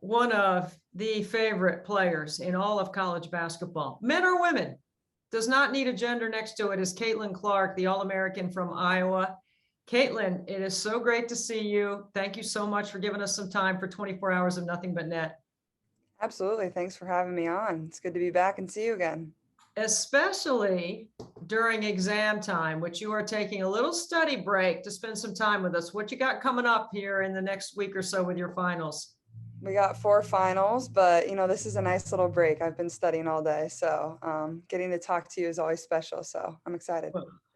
One of the favorite players in all of college basketball, men or women, does not need a gender next to it, is Caitlin Clark, the All-American from Iowa. Caitlin, it is so great to see you. Thank you so much for giving us some time for 24 hours of nothing but net. Absolutely. Thanks for having me on. It's good to be back and see you again. Especially during exam time, which you are taking a little study break to spend some time with us. What you got coming up here in the next week or so with your finals? We got 4 finals, but this is a nice little break. I've been studying all day, so getting to talk to you is always special. So I'm excited.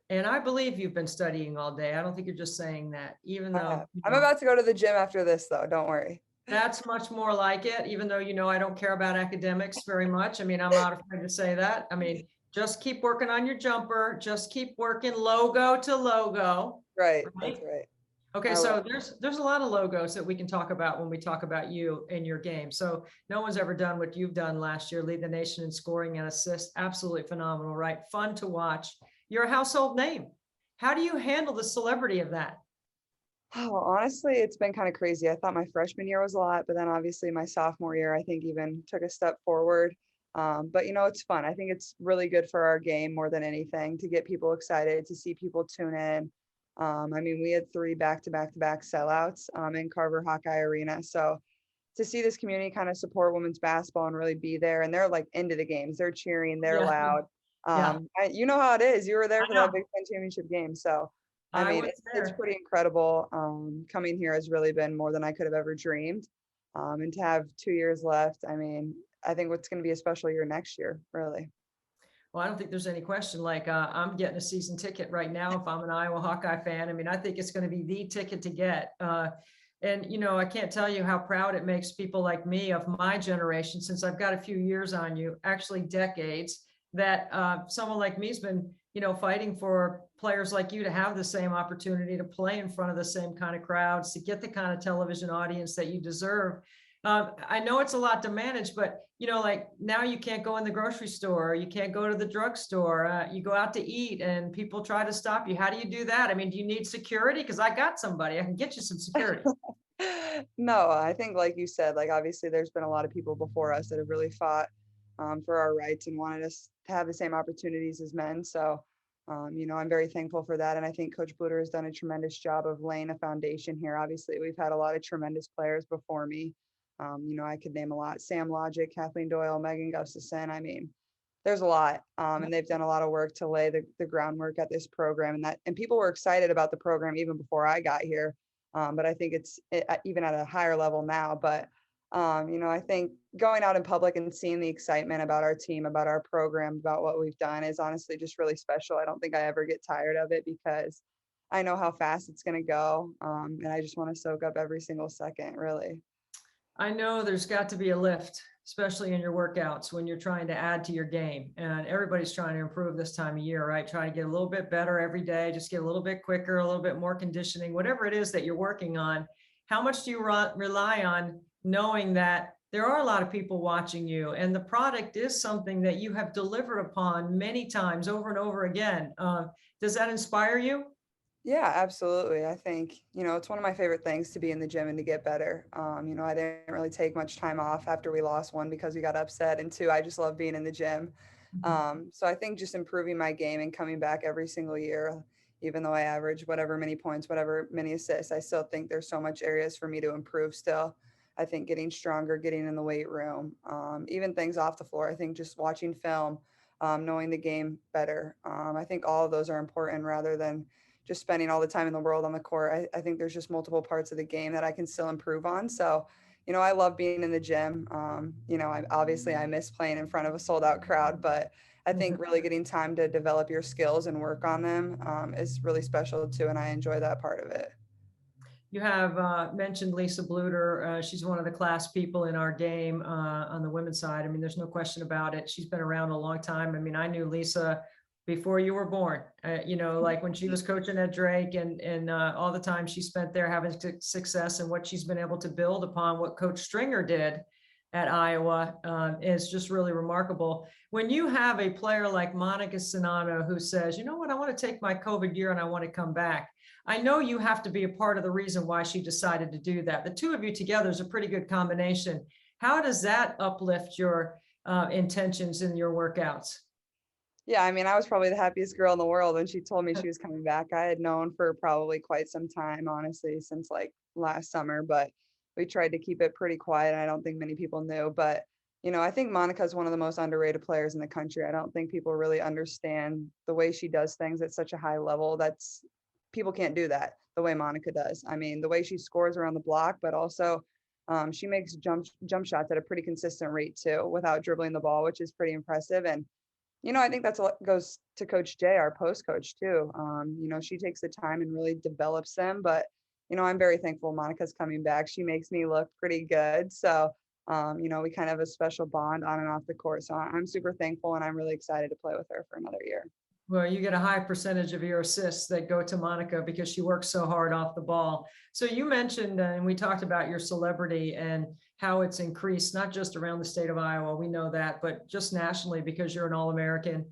And I believe you've been studying all day. I don't think you're just saying that, even I though, have. I'm about to go to the gym after this, though. Don't worry. that's much more like it, even though, I don't care about academics very much. I mean, I'm not afraid to say that. I mean, just keep working on your jumper, just keep working logo to logo, Right. That's right? right. Okay, I so will. there's a lot of logos that we can talk about when we talk about you and your game. So no one's ever done what you've done last year, lead the nation in scoring and assists. Absolutely phenomenal, right? Fun to watch. You're a household name. How do you handle the celebrity of that? Oh, honestly, it's been kind of crazy. I thought my freshman year was a lot, but then obviously my sophomore year, I think even took a step forward. But it's fun. I think it's really good for our game more than anything to get people excited, to see people tune in. I mean, we had 3 back-to-back-to-back sellouts in Carver Hawkeye Arena. So to see this community kind of support women's basketball and really be there, and they're like into the games, they're cheering, they're Yeah, loud. yeah, You know how it is. You were there I for that know. Big Ten championship game, so I I mean, was it's there. pretty incredible. Coming here has really been more than I could have ever dreamed. And to have 2 years left, I mean, I think it's going to be a special year next year, really. Well, I don't think there's any question. Like, I'm getting a season ticket right now if I'm an Iowa Hawkeye fan. I mean, I think it's going to be the ticket to get. And, I can't tell you how proud it makes people like me of my generation, since I've got a few years on you, actually decades, that someone like me's been, fighting for players like you to have the same opportunity to play in front of the same kind of crowds, to get the kind of television audience that you deserve. I know it's a lot to manage, but like now you can't go in the grocery store, you can't go to the drugstore, you go out to eat and people try to stop you. How do you do that? I mean, do you need security? Because I got somebody, I can get you some security. No, I think, like you said, like obviously there's been a lot of people before us that have really fought for our rights and wanted us to have the same opportunities as men. So, I'm very thankful for that. And I think Coach Bluter has done a tremendous job of laying a foundation here. Obviously, we've had a lot of tremendous players before me. I could name a lot: Sam Logic, Kathleen Doyle, Megan Gustafson. I mean, there's a lot, and they've done a lot of work to lay the groundwork at this program, and people were excited about the program even before I got here. But I think even at a higher level now. But I think going out in public and seeing the excitement about our team, about our program, about what we've done is honestly just really special. I don't think I ever get tired of it because I know how fast it's going to go, and I just want to soak up every single second, really. I know there's got to be a lift, especially in your workouts when you're trying to add to your game. And everybody's trying to improve this time of year, right? Trying to get a little bit better every day, just get a little bit quicker, a little bit more conditioning, whatever it is that you're working on. How much do you rely on knowing that there are a lot of people watching you and the product is something that you have delivered upon many times over and over again? Does that inspire you? Yeah, absolutely. I think, it's one of my favorite things to be in the gym and to get better. I didn't really take much time off after we lost, one, because we got upset, and two, I just love being in the gym. So I think just improving my game and coming back every single year, even though I average whatever many points, whatever many assists, I still think there's so much areas for me to improve still. I think getting stronger, getting in the weight room, even things off the floor. I think just watching film, knowing the game better. I think all of those are important rather than just spending all the time in the world on the court. I think there's just multiple parts of the game that I can still improve on. So, I love being in the gym. I miss playing in front of a sold out crowd, but I think really getting time to develop your skills and work on them is really special too. And I enjoy that part of it. You have mentioned Lisa Bluter. She's one of the class people in our game on the women's side. I mean, there's no question about it. She's been around a long time. I mean, I knew Lisa before you were born, like when she was coaching at Drake and all the time she spent there having success, and what she's been able to build upon what Coach Stringer did at Iowa is just really remarkable. When you have a player like Monica Sinano who says, you know what, I want to take my COVID year and I want to come back. I know you have to be a part of the reason why she decided to do that. The two of you together is a pretty good combination. How does that uplift your intentions in your workouts? Yeah, I mean, I was probably the happiest girl in the world when she told me she was coming back. I had known for probably quite some time, honestly, since like last summer, but we tried to keep it pretty quiet. And I don't think many people knew. But, I think Monica's one of the most underrated players in the country. I don't think people really understand the way she does things at such a high level. People can't do that the way Monica does. I mean, the way she scores around the block, but also she makes jump shots at a pretty consistent rate too, without dribbling the ball, which is pretty impressive. And I think that's what goes to Coach Jay, our post coach too. She takes the time and really develops them. But, I'm very thankful Monica's coming back. She makes me look pretty good. So, we kind of have a special bond on and off the court. So I'm super thankful and I'm really excited to play with her for another year. Well, you get a high percentage of your assists that go to Monica because she works so hard off the ball. So you mentioned, and we talked about your celebrity and how it's increased, not just around the state of Iowa, we know that, but just nationally because you're an All-American.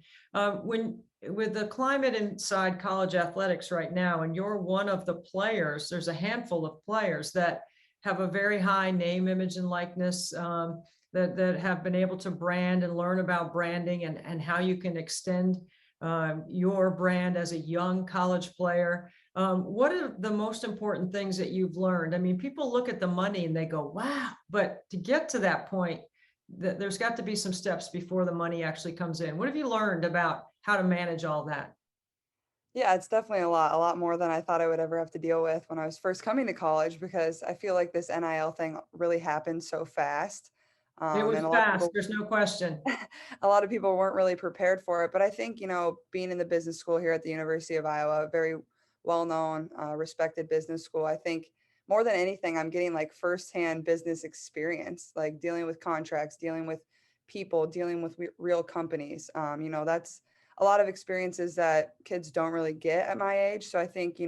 When with the climate inside college athletics right now, and you're one of the players, there's a handful of players that have a very high name, image, and likeness, that have been able to brand and learn about branding and how you can extend your brand as a young college player. What are the most important things that you've learned? I mean, people look at the money and they go, wow, but to get to that point, there's got to be some steps before the money actually comes in. What have you learned about how to manage all that? Yeah, it's definitely a lot more than I thought I would ever have to deal with when I was first coming to college, because I feel like this NIL thing really happened so fast. It was And a lot of fast, people there's no question. a lot of people weren't really prepared for it. But I think, being in the business school here at the University of Iowa, a very well-known, respected business school, I think more than anything, I'm getting like firsthand business experience, like dealing with contracts, dealing with people, dealing with real companies. That's a lot of experiences that kids don't really get at my age. So I think,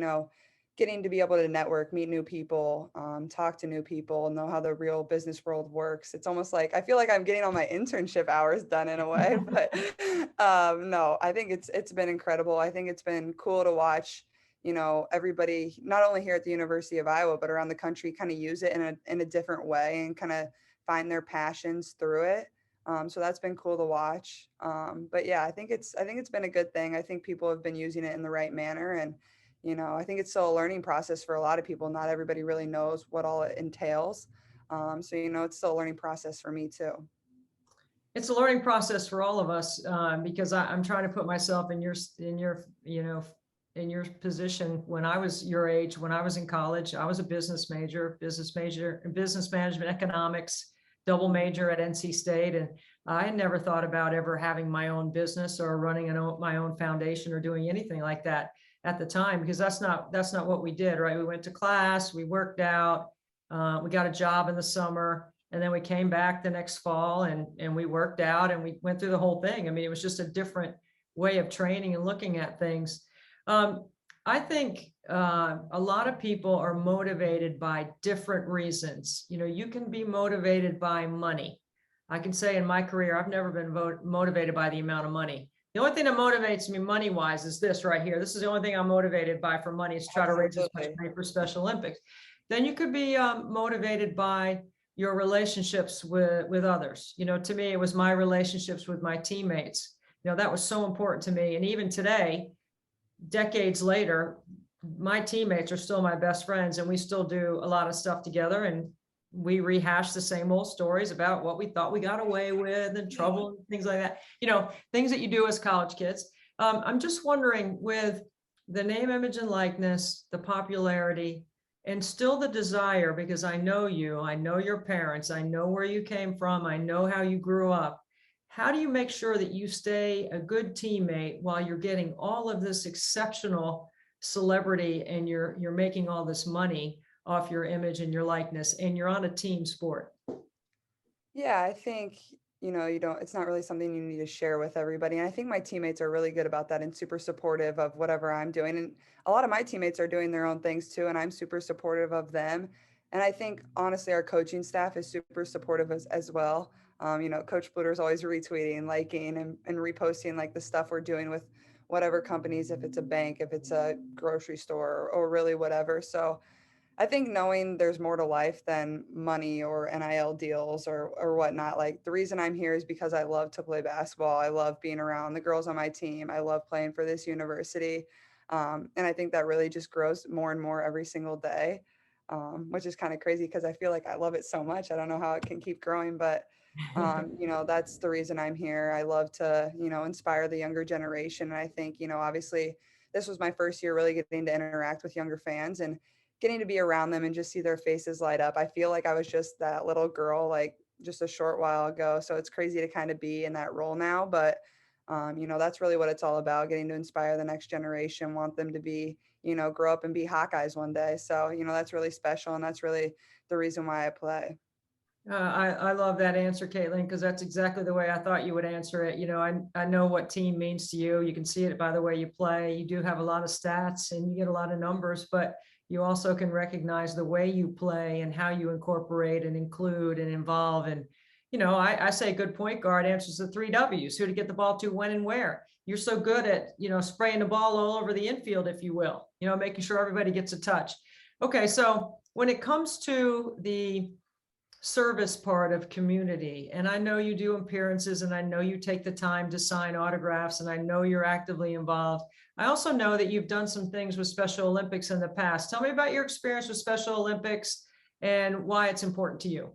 getting to be able to network, meet new people, talk to new people, know how the real business world works. It's almost like I feel like I'm getting all my internship hours done in a way, but no, I think it's been incredible. I think it's been cool to watch, everybody not only here at the University of Iowa, but around the country kind of use it in a different way and kind of find their passions through it. So that's been cool to watch. But yeah, I think it's been a good thing. I think people have been using it in the right manner, and I think it's still a learning process for a lot of people. Not everybody really knows what all it entails. So, it's still a learning process for me too. It's a learning process for all of us, because I'm trying to put myself in your position. When I was your age, when I was in college, I was a business major in business management, economics, double major at NC State. And I had never thought about ever having my own business or running my own foundation or doing anything like that at the time, because that's not what we did, right? We went to class, we worked out, we got a job in the summer, and then we came back the next fall and we worked out and we went through the whole thing. I mean, it was just a different way of training and looking at things. I think a lot of people are motivated by different reasons. You can be motivated by money. I can say in my career, I've never been motivated by the amount of money. The only thing that motivates me money wise is this right here. This is the only thing I'm motivated by for money, is try to raise as much Absolutely. money for Special Olympics. Then you could be motivated by your relationships with others. To me, it was my relationships with my teammates. That was so important to me. And even today, decades later, my teammates are still my best friends, and we still do a lot of stuff together, and we rehash the same old stories about what we thought we got away with and trouble and things like that, things that you do as college kids. I'm just wondering, with the name, image, and likeness, the popularity, and still the desire, because I know you, I know your parents, I know where you came from, I know how you grew up. How do you make sure that you stay a good teammate while you're getting all of this exceptional celebrity and you're making all this money off your image and your likeness, and you're on a team sport? Yeah, I think, it's not really something you need to share with everybody. And I think my teammates are really good about that and super supportive of whatever I'm doing. And a lot of my teammates are doing their own things too, and I'm super supportive of them. And I think honestly, our coaching staff is super supportive as well. Coach Bluter is always retweeting, liking, and reposting like the stuff we're doing whatever companies, if it's a bank, if it's a grocery store, or really whatever. So I think knowing there's more to life than money or NIL deals or whatnot. Like the reason I'm here is because I love to play basketball. I love being around the girls on my team. I love playing for this university. And I think that really just grows more and more every single day, which is kind of crazy because I feel like I love it so much. I don't know how it can keep growing, but that's the reason I'm here. I love to, inspire the younger generation. And I think, obviously this was my first year really getting to interact with younger fans and getting to be around them and just see their faces light up. I feel like I was just that little girl, like just a short while ago. So it's crazy to kind of be in that role now, but that's really what it's all about, getting to inspire the next generation, want them to be, grow up and be Hawkeyes one day. So, that's really special. And that's really the reason why I play. I love that answer, Caitlin, because that's exactly the way I thought you would answer it. I know what team means to you. You can see it by the way you play. You do have a lot of stats and you get a lot of numbers, but you also can recognize the way you play and how you incorporate and include and involve. And, I say good point guard answers the 3 W's: who to get the ball to, when, and where. You're so good at, spraying the ball all over the infield, if you will, making sure everybody gets a touch. Okay. So when it comes to the service part of community, and I know you do appearances, and I know you take the time to sign autographs, and I know you're actively involved. I also know that you've done some things with Special Olympics in the past. Tell me about your experience with Special Olympics and why it's important to you.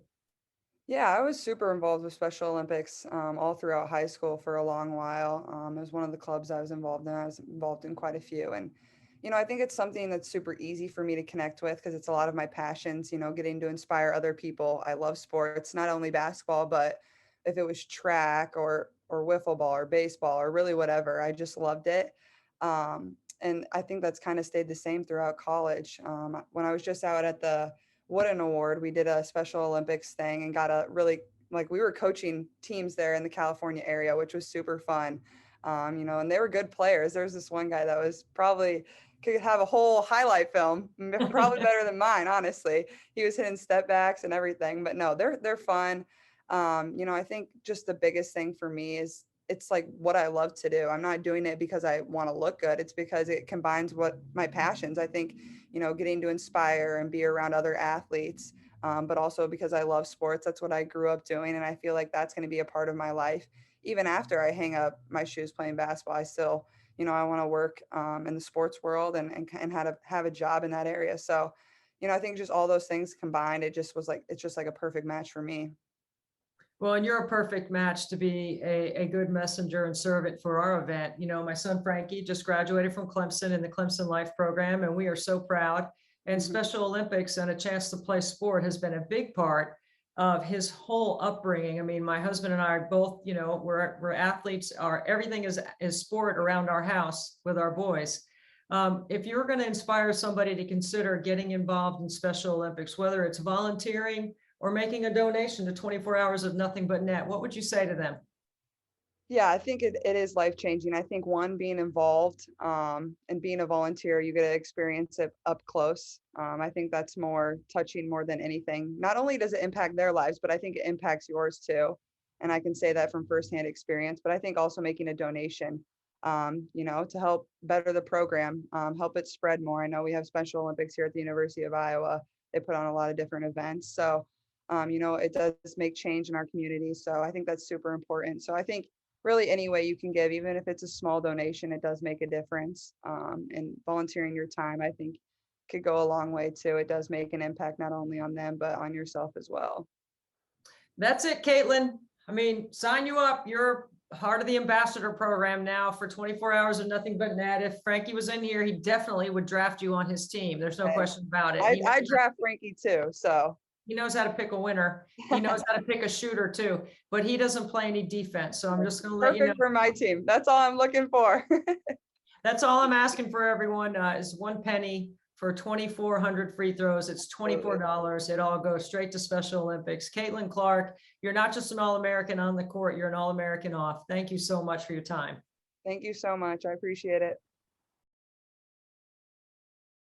Yeah, I was super involved with Special Olympics all throughout high school for a long while. It was one of the clubs I was involved in. I was involved in quite a few. And, I think it's something that's super easy for me to connect with because it's a lot of my passions, getting to inspire other people. I love sports, not only basketball, but if it was track or wiffle ball or baseball or really whatever, I just loved it. And I think that's kind of stayed the same throughout college. When I was just out at the Wooden Award, we did a Special Olympics thing and got a really, like, we were coaching teams there in the California area, which was super fun. And they were good players. There was this one guy that was probably could have a whole highlight film, probably better than mine, honestly. He was hitting step backs and everything, but no, they're fun. I think just the biggest thing for me is it's like what I love to do. I'm not doing it because I want to look good. It's because it combines what my passions. I think, getting to inspire and be around other athletes, but also because I love sports. That's what I grew up doing. And I feel like that's going to be a part of my life. Even after I hang up my shoes playing basketball, I still, I want to work in the sports world and have a job in that area. So, I think just all those things combined, it's just like a perfect match for me. Well, and you're a perfect match to be a good messenger and servant for our event. My son Frankie just graduated from Clemson in the Clemson Life program, and we are so proud. And Special Olympics and a chance to play sport has been a big part of his whole upbringing. I mean, my husband and I are both, we're athletes. Everything is sport around our house with our boys. If you're going to inspire somebody to consider getting involved in Special Olympics, whether it's volunteering or making a donation to 24 Hours of Nothing But Net, what would you say to them? Yeah, I think it is life changing. I think one, being involved and being a volunteer, you get to experience it up close. I think that's more touching more than anything. Not only does it impact their lives, but I think it impacts yours too. And I can say that from firsthand experience, but I think also making a donation, to help better the program, help it spread more. I know we have Special Olympics here at the University of Iowa. They put on a lot of different events. So, it does make change in our community. So I think that's super important. So I think really any way you can give, even if it's a small donation, it does make a difference. And volunteering your time, I think, could go a long way too. It does make an impact not only on them, but on yourself as well. That's it, Caitlin. I mean, sign you up. You're part of the ambassador program now for 24 Hours of Nothing But Net. If Frankie was in here, he definitely would draft you on his team. There's no question about it. I draft Frankie too, so. He knows how to pick a winner. He knows how to pick a shooter too, but he doesn't play any defense. So I'm just going to let you know. Perfect for my team. That's all I'm looking for. That's all I'm asking for everyone is 1 penny for 2,400 free throws. It's $24. It all goes straight to Special Olympics. Caitlin Clark, you're not just an All-American on the court, you're an All-American off. Thank you so much for your time. Thank you so much. I appreciate it.